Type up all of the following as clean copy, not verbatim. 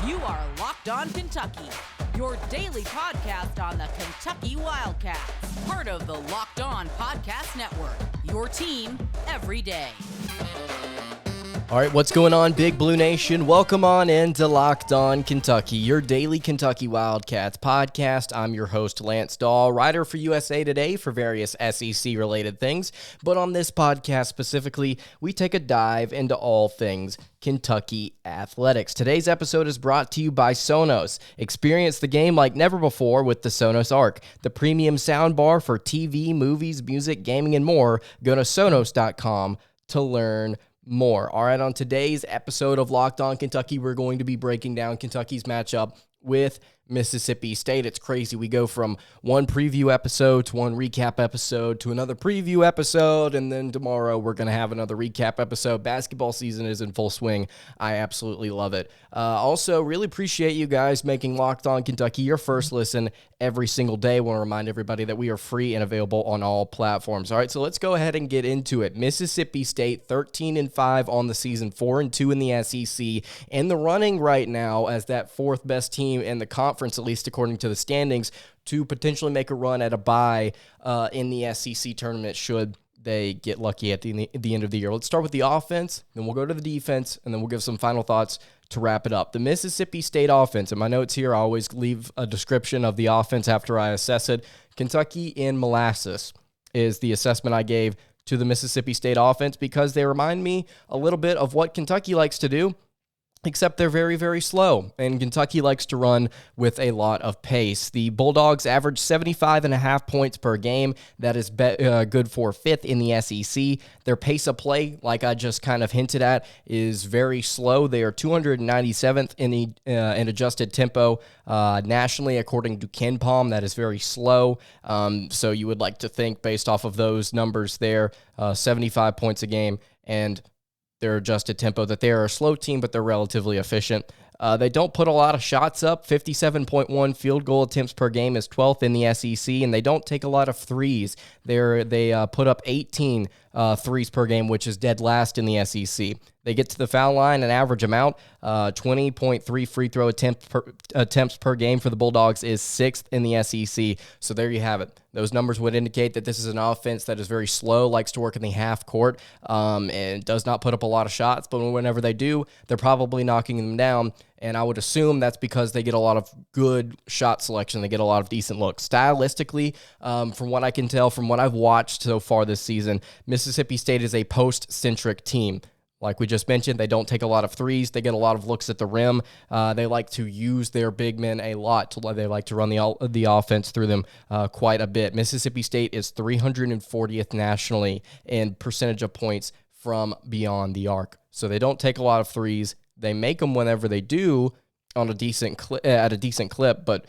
You are Locked On Kentucky, your daily podcast on the Kentucky Wildcats. Part of the Locked On Podcast Network, your team every day. All right, what's going on, Big Blue Nation? Welcome on into Locked On Kentucky, your daily Kentucky Wildcats podcast. I'm your host, Lance Dawe, writer for USA Today for various SEC-related things. But on this podcast specifically, we take a dive into all things Kentucky athletics. Today's episode is brought to you by Sonos. Experience the game like never before with the Sonos Arc, the premium soundbar for TV, movies, music, gaming, and more. Go to Sonos.com to learn more. All right, on today's episode of Locked On Kentucky, we're going to be breaking down Kentucky's matchup with Mississippi State. It's crazy. We go from one preview episode to one recap episode to another preview episode, and then tomorrow we're going to have another recap episode. Basketball season is in full swing. I absolutely love it. Also, really appreciate you guys making Locked On Kentucky your first listen every single day. I want to remind everybody that we are free and available on all platforms. All right, so let's go ahead and get into it. Mississippi State 13-5 on the season, 4-2 in the SEC, in the running right now as that fourth best team in the conference, at least according to the standings, to potentially make a run at a bye in the SEC tournament should they get lucky at the end of the year. Let's start with the offense, then we'll go to the defense, and then we'll give some final thoughts to wrap it up. The Mississippi State offense, in my notes here, I always leave a description of the offense after I assess it. Kentucky in molasses is the assessment I gave to the Mississippi State offense because they remind me a little bit of what Kentucky likes to do, except they're very, very slow, and Kentucky likes to run with a lot of pace. The Bulldogs average 75.5 points per game. That is good for fifth in the SEC. Their pace of play, like I just kind of hinted at, is very slow. They are 297th in adjusted tempo nationally, according to KenPom. That is very slow. So you would like to think, based off of those numbers there, 75 points a game, and their adjusted tempo, that they are a slow team, but they're relatively efficient. They don't put a lot of shots up. 57.1 field goal attempts per game is 12th in the SEC, and they don't take a lot of threes. They put up 18 threes per game, which is dead last in the SEC. They get to the foul line an average amount. 20.3 free throw attempts per game for the Bulldogs is 6th in the SEC. So there you have it. Those numbers would indicate that this is an offense that is very slow, likes to work in the half court, and does not put up a lot of shots. But whenever they do, they're probably knocking them down. And I would assume that's because they get a lot of good shot selection. They get a lot of decent looks. Stylistically, from what I can tell, from what I've watched so far this season, Mississippi State is a post-centric team. Like we just mentioned, they don't take a lot of threes. They get a lot of looks at the rim. They like to use their big men a lot. They like to run the offense through them quite a bit. Mississippi State is 340th nationally in percentage of points from beyond the arc. So they don't take a lot of threes. They make them whenever they do on a decent clip, but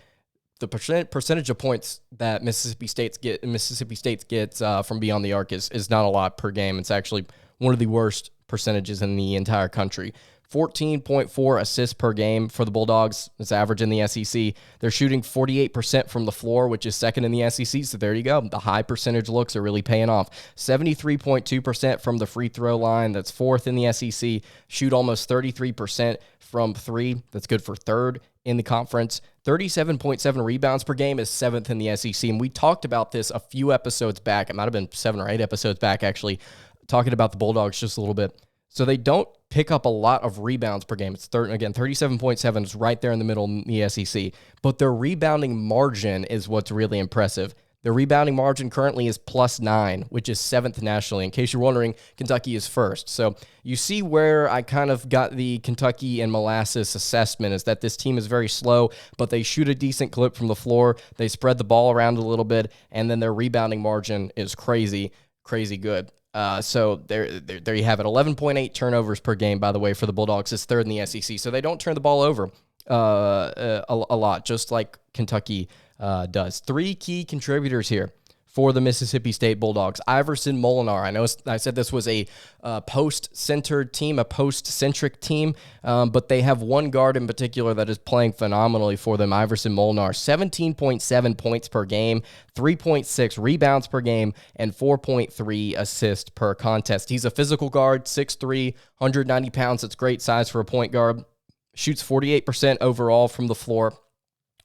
the percentage of points that Mississippi State gets from beyond the arc is not a lot per game. It's actually one of the worst percentages in the entire country. 14.4 assists per game for the Bulldogs. It's average in the SEC. They're shooting 48% from the floor, which is second in the SEC. So there you go. The high percentage looks are really paying off. 73.2% from the free throw line. That's fourth in the SEC. Shoot almost 33% from three. That's good for third in the conference. 37.7 rebounds per game is seventh in the SEC. And we talked about this a few episodes back. It might have been 7 or 8 episodes back, actually, talking about the Bulldogs just a little bit. So they don't pick up a lot of rebounds per game. It's 37.7 is right there in the middle in the SEC. But their rebounding margin is what's really impressive. Their rebounding margin currently is +9, which is 7th nationally. In case you're wondering, Kentucky is first. So you see where I kind of got the Kentucky and molasses assessment, is that this team is very slow, but they shoot a decent clip from the floor. They spread the ball around a little bit, and then their rebounding margin is crazy good. So there you have it. 11.8 turnovers per game, by the way, for the Bulldogs is third in the SEC. So they don't turn the ball over a lot, just like Kentucky does. 3 key contributors here for the Mississippi State Bulldogs. Iverson Molinar. I know I said this was a post-centered team, a post-centric team, but they have one guard in particular that is playing phenomenally for them, Iverson Molinar. 17.7 points per game, 3.6 rebounds per game, and 4.3 assists per contest. He's a physical guard, 6'3", 190 pounds. That's great size for a point guard. shoots 48% overall from the floor,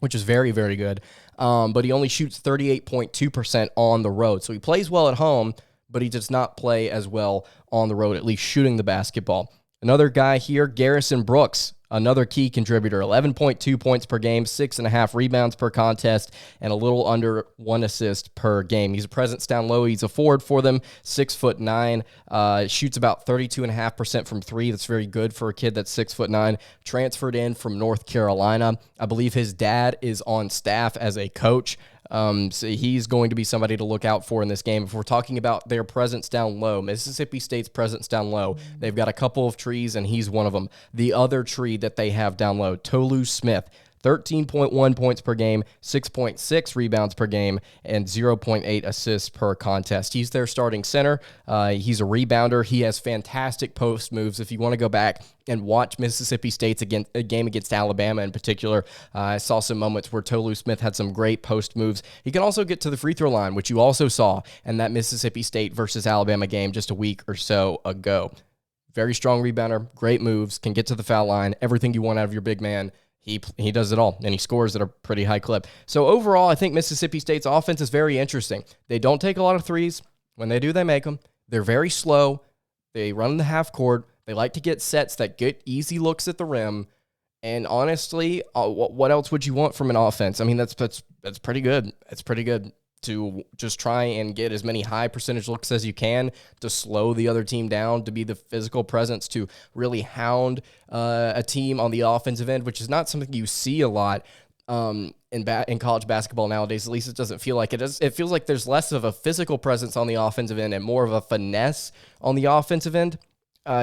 which is very, very good. But he only shoots 38.2% on the road. So he plays well at home, but he does not play as well on the road, at least shooting the basketball. Another guy here, Garrison Brooks, another key contributor, 11.2 points per game, 6.5 rebounds per contest, and a little under 1 assist per game. He's a presence down low. He's a forward for them, 6'9", shoots about 32.5% from three. That's very good for a kid that's 6'9". Transferred in from North Carolina. I believe his dad is on staff as a coach. So he's going to be somebody to look out for in this game. If we're talking about their presence down low, Mississippi State's presence down low, they've got a couple of trees, and he's one of them. The other tree that they have down low, Tolu Smith, 13.1 points per game, 6.6 rebounds per game, and 0.8 assists per contest. He's their starting center. He's a rebounder. He has fantastic post moves. If you want to go back and watch Mississippi State's game against Alabama in particular, I saw some moments where Tolu Smith had some great post moves. He can also get to the free throw line, which you also saw in that Mississippi State versus Alabama game just a week or so ago. Very strong rebounder, great moves, can get to the foul line, everything you want out of your big man. He does it all, and he scores at a pretty high clip. So overall, I think Mississippi State's offense is very interesting. They don't take a lot of threes. When they do, they make them. They're very slow. They run the half court. They like to get sets that get easy looks at the rim. And honestly, what else would you want from an offense? I mean, that's pretty good. It's pretty good to just try and get as many high percentage looks as you can to slow the other team down, to be the physical presence, to really hound a team on the offensive end, which is not something you see a lot in college basketball nowadays. At least it doesn't feel like it does. It feels like there's less of a physical presence on the offensive end and more of a finesse on the offensive end.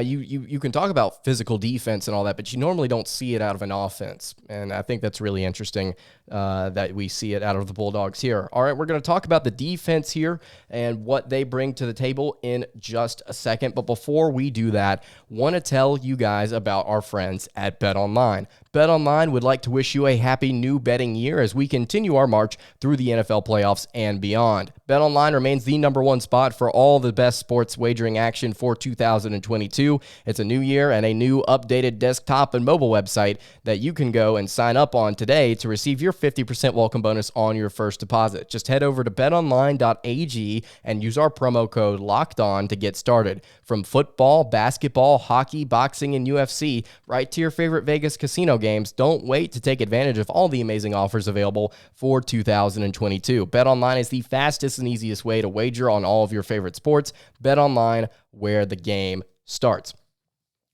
You can talk about physical defense and all that, but you normally don't see it out of an offense. And I think that's really interesting that we see it out of the Bulldogs here. All right, we're going to talk about the defense here and what they bring to the table in just a second. But before we do that, want to tell you guys about our friends at BetOnline. BetOnline would like to wish you a happy new betting year as we continue our march through the NFL playoffs and beyond. BetOnline remains the number one spot for all the best sports wagering action for 2022. It's a new year and a new updated desktop and mobile website that you can go and sign up on today to receive your 50% welcome bonus on your first deposit. Just head over to betonline.ag and use our promo code LOCKEDON to get started. From football, basketball, hockey, boxing, and UFC, right to your favorite Vegas casino games, don't wait to take advantage of all the amazing offers available for 2022. BetOnline is the fastest and easiest way to wager on all of your favorite sports. BetOnline, where the game starts.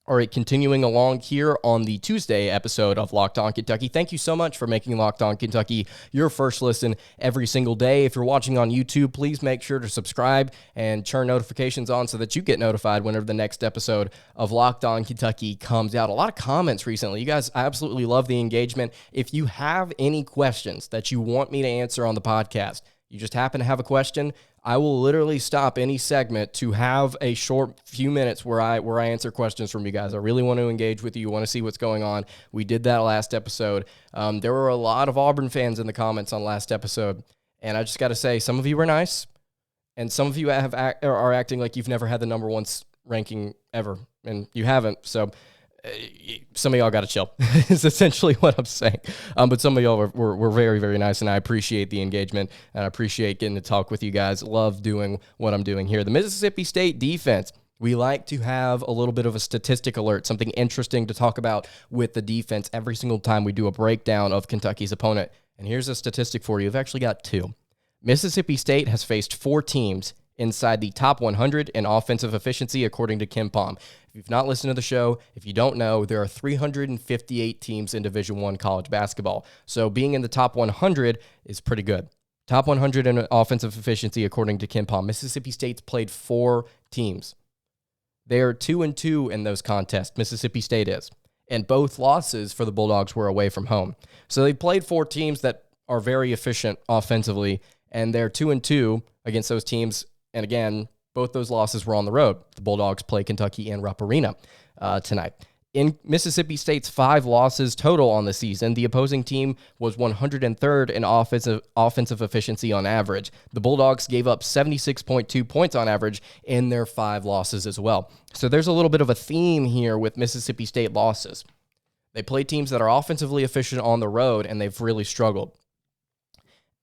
All right, continuing along here on the Tuesday episode of Locked On Kentucky. Thank you so much for making Locked On Kentucky your first listen every single day. If you're watching on YouTube, please make sure to subscribe and turn notifications on so that you get notified whenever the next episode of Locked On Kentucky comes out. A lot of comments recently. You guys, I absolutely love the engagement. If you have any questions that you want me to answer on the podcast, you just happen to have a question, I will literally stop any segment to have a short few minutes where I answer questions from you guys. I really want to engage with you. Want to see what's going on. We did that last episode. There were a lot of Auburn fans in the comments on last episode, and I just got to say, some of you were nice, and some of you are acting like you've never had the number one ranking ever, and you haven't. So some of y'all got to chill is essentially what I'm saying. But some of y'all were very, very nice, and I appreciate the engagement, and I appreciate getting to talk with you guys. Love doing what I'm doing here. The Mississippi State defense, we like to have a little bit of a statistic alert, something interesting to talk about with the defense every single time we do a breakdown of Kentucky's opponent. And here's a statistic for you. We've actually got two. Mississippi State has faced 4 teams inside the top 100 in offensive efficiency, according to KenPom. If you've not listened to the show, if you don't know, there are 358 teams in Division I college basketball. So being in the top 100 is pretty good. Top 100 in offensive efficiency, according to KenPom. Mississippi State's played 4 teams. They are 2-2 in those contests. Mississippi State is. And both losses for the Bulldogs were away from home. So they played 4 teams that are very efficient offensively, and they're 2-2 against those teams. And again, both those losses were on the road. The Bulldogs play Kentucky in Rupp Arena tonight. In Mississippi State's 5 losses total on the season, the opposing team was 103rd in offensive efficiency on average. The Bulldogs gave up 76.2 points on average in their 5 losses as well. So there's a little bit of a theme here with Mississippi State losses. They play teams that are offensively efficient on the road, and they've really struggled.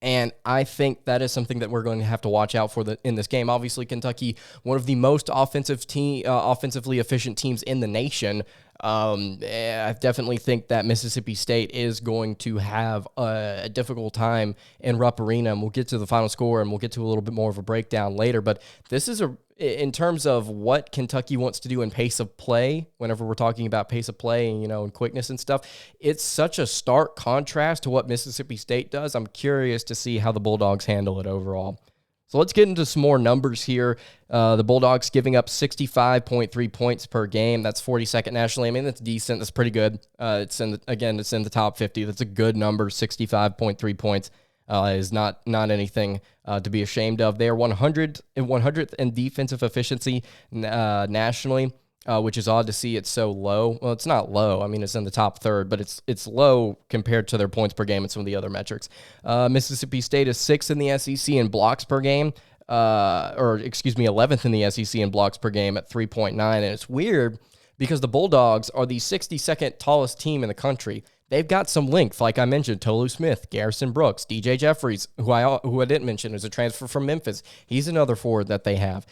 And I think that is something that we're going to have to watch out for in this game. Obviously, Kentucky, one of the most offensively efficient teams in the nation. I definitely think that Mississippi State is going to have a difficult time in Rupp Arena, and we'll get to the final score, and we'll get to a little bit more of a breakdown later. But this is in terms of what Kentucky wants to do in pace of play, whenever we're talking about pace of play and, and quickness and stuff, it's such a stark contrast to what Mississippi State does. I'm curious to see how the Bulldogs handle it overall. So let's get into some more numbers here. The Bulldogs giving up 65.3 points per game. That's 42nd nationally. I mean, that's decent. That's pretty good. It's in the top 50. That's a good number. 65.3 points is not anything to be ashamed of. They are 100th in defensive efficiency nationally, which is odd to see it's so low. Well, it's not low. I mean, it's in the top third, but it's low compared to their points per game and some of the other metrics. Mississippi State is 6th in the SEC in blocks per game, 11th in the SEC in blocks per game at 3.9. And it's weird because the Bulldogs are the 62nd tallest team in the country. They've got some length, like I mentioned, Tolu Smith, Garrison Brooks, DJ Jeffries, who I didn't mention is a transfer from Memphis. He's another forward that they have.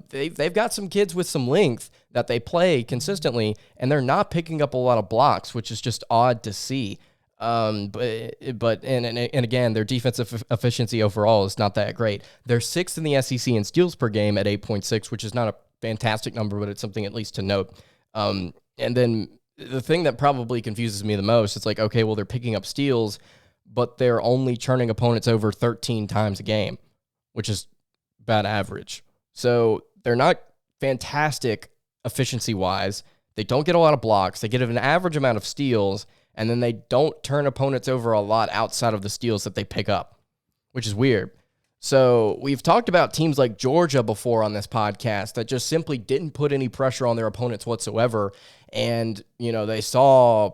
They've got some kids with some length that they play consistently, and they're not picking up a lot of blocks, which is just odd to see. But again, their defensive efficiency overall is not that great. They're 6th in the SEC in steals per game at 8.6, which is not a fantastic number, but it's something at least to note. And then the thing that probably confuses me the most, it's like, okay, well, they're picking up steals, but they're only turning opponents over 13 times a game, which is about average. So they're not fantastic efficiency-wise. They don't get a lot of blocks. They get an average amount of steals, and then they don't turn opponents over a lot outside of the steals that they pick up, which is weird. So we've talked about teams like Georgia before on this podcast that just simply didn't put any pressure on their opponents whatsoever. And, they saw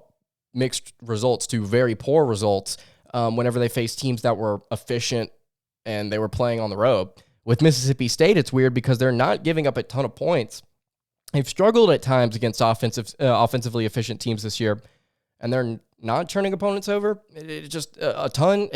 mixed results to very poor results whenever they faced teams that were efficient and they were playing on the road. With Mississippi State, it's weird because they're not giving up a ton of points. They've struggled at times against offensively efficient teams this year, and they're not turning opponents over. It just a ton.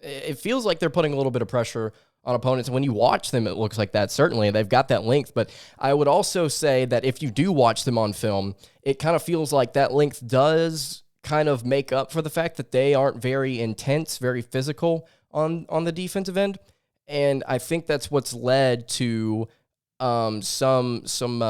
It feels like they're putting a little bit of pressure on opponents. And when you watch them, it looks like that. Certainly, they've got that length. But I would also say that if you do watch them on film, it kind of feels like that length does kind of make up for the fact that they aren't very intense, very physical on the defensive end. And I think that's what's led to some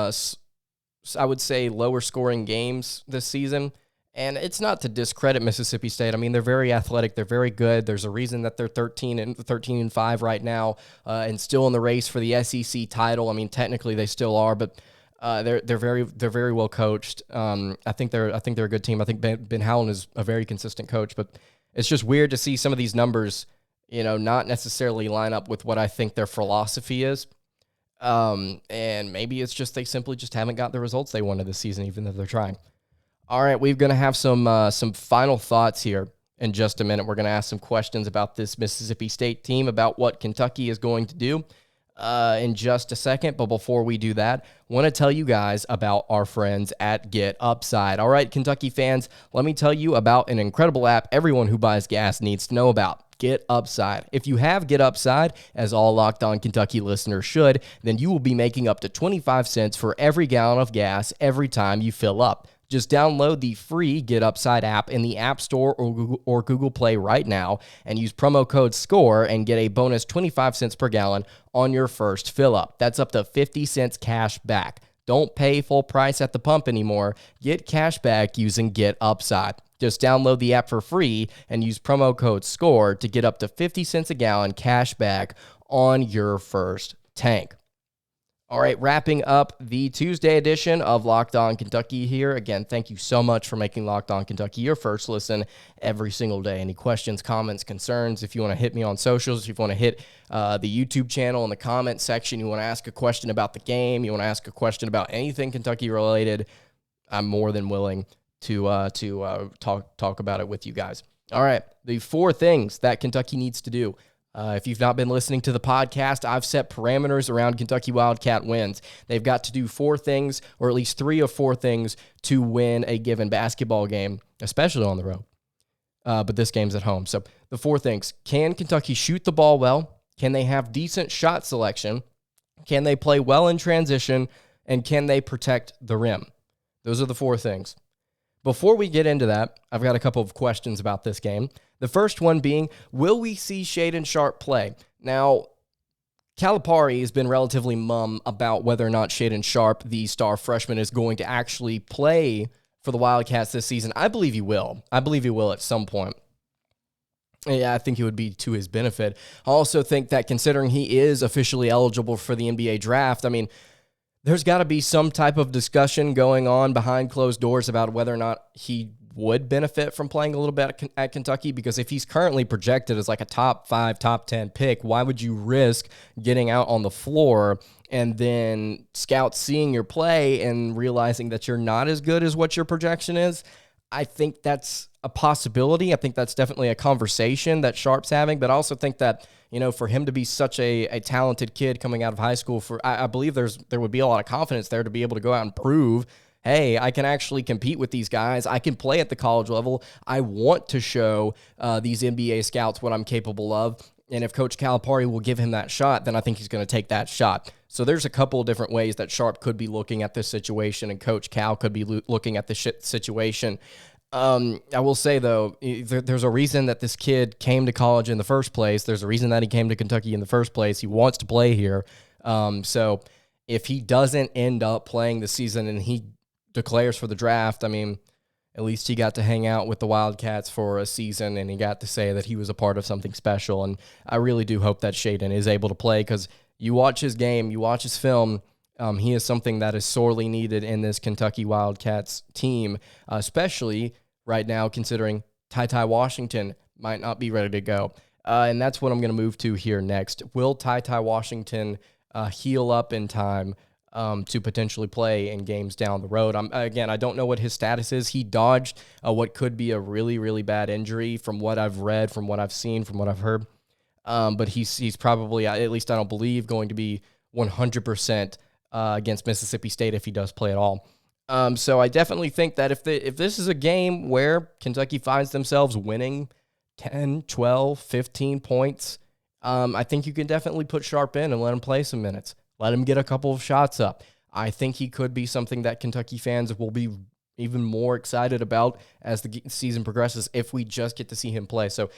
I would say lower scoring games this season. And it's not to discredit Mississippi State. I mean, they're very athletic. They're very good. There's a reason that they're 13-5 right now, and still in the race for the SEC title. I mean, technically they still are, but they're very well coached. I think they're a good team. I think Ben Howland is a very consistent coach, but it's just weird to see some of these numbers, not necessarily line up with what I think their philosophy is. And maybe it's just they simply just haven't got the results they wanted this season, even though they're trying. All right, we're going to have some final thoughts here in just a minute. We're going to ask some questions about this Mississippi State team, about what Kentucky is going to do in just a second. But before we do that, I want to tell you guys about our friends at Get Upside. All right, Kentucky fans, let me tell you about an incredible app everyone who buys gas needs to know about. Get Upside. If you have Get Upside, as all Locked On Kentucky listeners should, then you will be making up to 25 cents for every gallon of gas every time you fill up. Just download the free Get Upside app in the App Store or Google Play right now and use promo code SCORE and get a bonus 25 cents per gallon on your first fill up. That's up to 50 cents cash back. Don't pay full price at the pump anymore. Get cash back using Get Upside. Just download the app for free and use promo code SCORE to get up to 50 cents a gallon cash back on your first tank. All right, wrapping up the Tuesday edition of Locked On Kentucky here. Again, thank you so much for making Locked On Kentucky your first listen every single day. Any questions, comments, concerns, if you want to hit me on socials, if you want to hit the YouTube channel in the comment section, you want to ask a question about the game, you want to ask a question about anything Kentucky related, I'm more than willing to talk about it with you guys. All right, the 4 things that Kentucky needs to do If you've not been listening to the podcast, I've set parameters around Kentucky Wildcat wins. They've got to do 4 things, or at least 3 of 4 things, to win a given basketball game, especially on the road. But this game's at home. So the 4 things: can Kentucky shoot the ball well? Can they have decent shot selection? Can they play well in transition? And can they protect the rim? Those are the 4 things. Before we get into that, I've got a couple of questions about this game. The first one being, will we see Shaedon Sharpe play? Now, Calipari has been relatively mum about whether or not Shaedon Sharpe, the star freshman, is going to actually play for the Wildcats this season. I believe he will. I believe he will at some point. Yeah, I think it would be to his benefit. I also think that considering he is officially eligible for the NBA draft, I mean, there's got to be some type of discussion going on behind closed doors about whether or not he would benefit from playing a little bit at Kentucky, because if he's currently projected as like a top 5, top 10 pick, why would you risk getting out on the floor and then scouts seeing your play and realizing that you're not as good as what your projection is? I think that's a possibility. I think that's definitely a conversation that Sharpe's having, but I also think that, you know, for him to be such a talented kid coming out of high school, I believe there would be a lot of confidence there to be able to go out and prove, hey, I can actually compete with these guys. I can play at the college level. I want to show these NBA scouts what I'm capable of. And if Coach Calipari will give him that shot, then I think he's going to take that shot. So there's a couple of different ways that Sharpe could be looking at this situation, and Coach Cal could be looking at this situation. I will say, though, there's a reason that this kid came to college in the first place. There's a reason that he came to Kentucky in the first place. He wants to play here. So if he doesn't end up playing the season and he declares for the draft, I mean, at least he got to hang out with the Wildcats for a season, and he got to say that he was a part of something special. And I really do hope that Shaedon is able to play, because you watch his game, you watch his film, he is something that is sorely needed in this Kentucky Wildcats team, especially right now considering Ty Washington might not be ready to go. And that's what I'm going to move to here next. Will Ty Washington heal up in time to potentially play in games down the road? Again, I don't know what his status is. He dodged what could be a really, really bad injury from what I've read, from what I've seen, from what I've heard. But he's probably, at least I don't believe, going to be 100% against Mississippi State if he does play at all. So I definitely think that if this is a game where Kentucky finds themselves winning 10, 12, 15 points, I think you can definitely put Sharpe in and let him play some minutes. Let him get a couple of shots up. I think he could be something that Kentucky fans will be even more excited about as the season progresses if we just get to see him play. So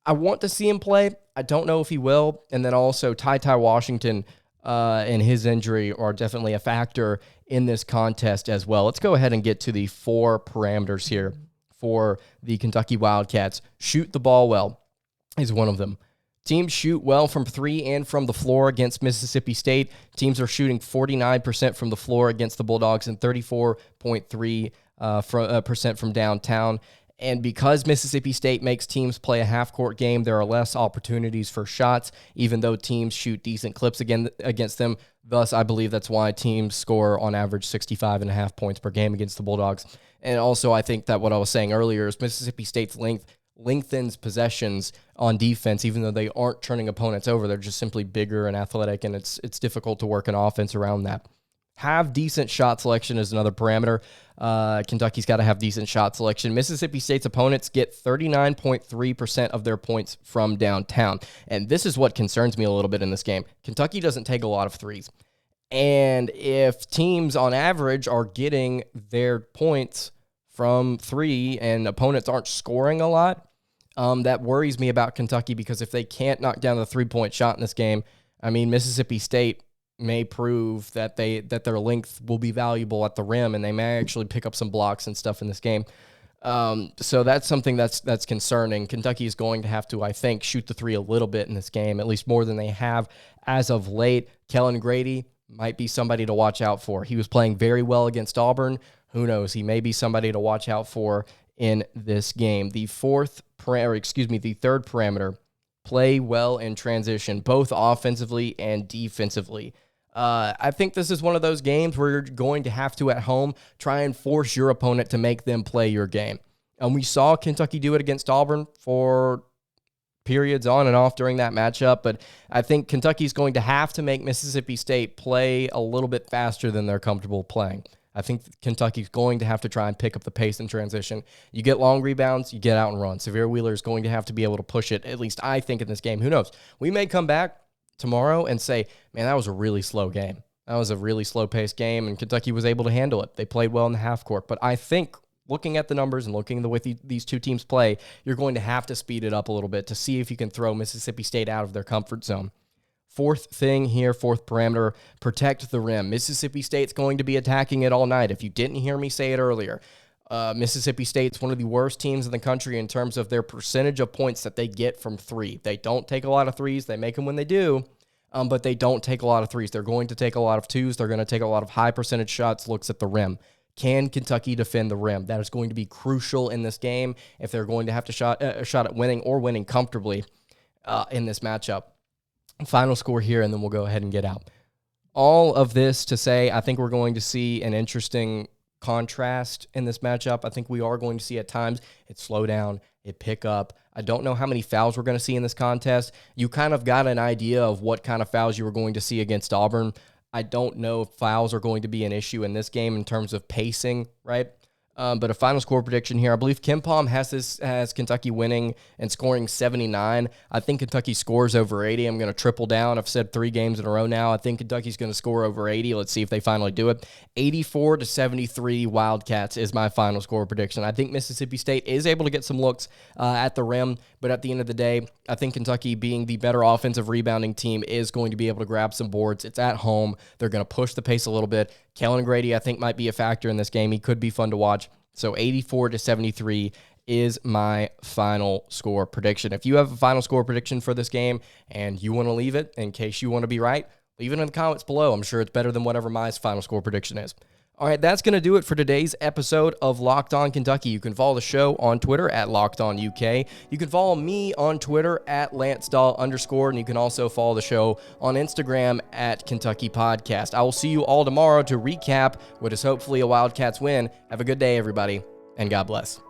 I want to see him play. I don't know if he will. And then also Ty Washington and his injury are definitely a factor in this contest as well. Let's go ahead and get to the 4 parameters here for the Kentucky Wildcats. Shoot the ball well is one of them. Teams shoot well from 3 and from the floor against Mississippi State. Teams are shooting 49% from the floor against the Bulldogs and 34.3% from downtown. And because Mississippi State makes teams play a half-court game, there are less opportunities for shots, even though teams shoot decent clips against them. Thus, I believe that's why teams score on average 65.5 points per game against the Bulldogs. And also, I think that what I was saying earlier is Mississippi State's lengthens possessions on defense, even though they aren't turning opponents over. They're just simply bigger and athletic, and it's difficult to work an offense around that. Have decent shot selection is another parameter. Kentucky's got to have decent shot selection. Mississippi State's opponents get 39.3% of their points from downtown. And this is what concerns me a little bit in this game. Kentucky doesn't take a lot of threes. And if teams on average are getting their points from 3 and opponents aren't scoring a lot, that worries me about Kentucky, because if they can't knock down the 3-point shot in this game, I mean, Mississippi State may prove that their length will be valuable at the rim, and they may actually pick up some blocks and stuff in this game. So that's something that's concerning. Kentucky is going to have to, I think, shoot the 3 a little bit in this game, at least more than they have as of late. Kellen Grady might be somebody to watch out for. He was playing very well against Auburn. Who knows? He may be somebody to watch out for in this game. The third parameter, play well in transition, both offensively and defensively. I think this is one of those games where you're going to have to, at home, try and force your opponent to make them play your game. And we saw Kentucky do it against Auburn for periods on and off during that matchup, but I think Kentucky's going to have to make Mississippi State play a little bit faster than they're comfortable playing. I think Kentucky's going to have to try and pick up the pace in transition. You get long rebounds, you get out and run. Severe Wheeler is going to have to be able to push it, at least I think, in this game. Who knows? We may come back tomorrow and say, man, that was a really slow game. That was a really slow-paced game, and Kentucky was able to handle it. They played well in the half court, but I think looking at the numbers and looking at the way these two teams play, you're going to have to speed it up a little bit to see if you can throw Mississippi State out of their comfort zone. Fourth thing here, fourth parameter, protect the rim. Mississippi State's going to be attacking it all night. If you didn't hear me say it earlier, Mississippi State's one of the worst teams in the country in terms of their percentage of points that they get from three. They don't take a lot of threes. They make them when they do, but they don't take a lot of threes. They're going to take a lot of twos. They're going to take a lot of high percentage shots, looks at the rim. Can Kentucky defend the rim? That is going to be crucial in this game if they're going to have to shot at winning or winning comfortably in this matchup. Final score here, and then we'll go ahead and get out. All of this to say, I think we're going to see an interesting contrast in this matchup. I think we are going to see at times it slow down, it pick up. I don't know how many fouls we're going to see in this contest. You kind of got an idea of what kind of fouls you were going to see against Auburn. I don't know if fouls are going to be an issue in this game in terms of pacing, right? But a final score prediction here. I believe KenPom has Kentucky winning and scoring 79. I think Kentucky scores over 80. I'm going to triple down. I've said 3 games in a row now. I think Kentucky's going to score over 80. Let's see if they finally do it. 84-73 Wildcats is my final score prediction. I think Mississippi State is able to get some looks at the rim, but at the end of the day, I think Kentucky, being the better offensive rebounding team, is going to be able to grab some boards. It's at home. They're going to push the pace a little bit. Kellen Grady, I think, might be a factor in this game. He could be fun to watch. So 84-73 is my final score prediction. If you have a final score prediction for this game and you want to leave it in case you want to be right, leave it in the comments below. I'm sure it's better than whatever my final score prediction is. All right, that's going to do it for today's episode of Locked On Kentucky. You can follow the show on Twitter at LockedOnUK. You can follow me on Twitter at LanceDawe_, and you can also follow the show on Instagram at Kentucky Podcast. I will see you all tomorrow to recap what is hopefully a Wildcats win. Have a good day, everybody, and God bless.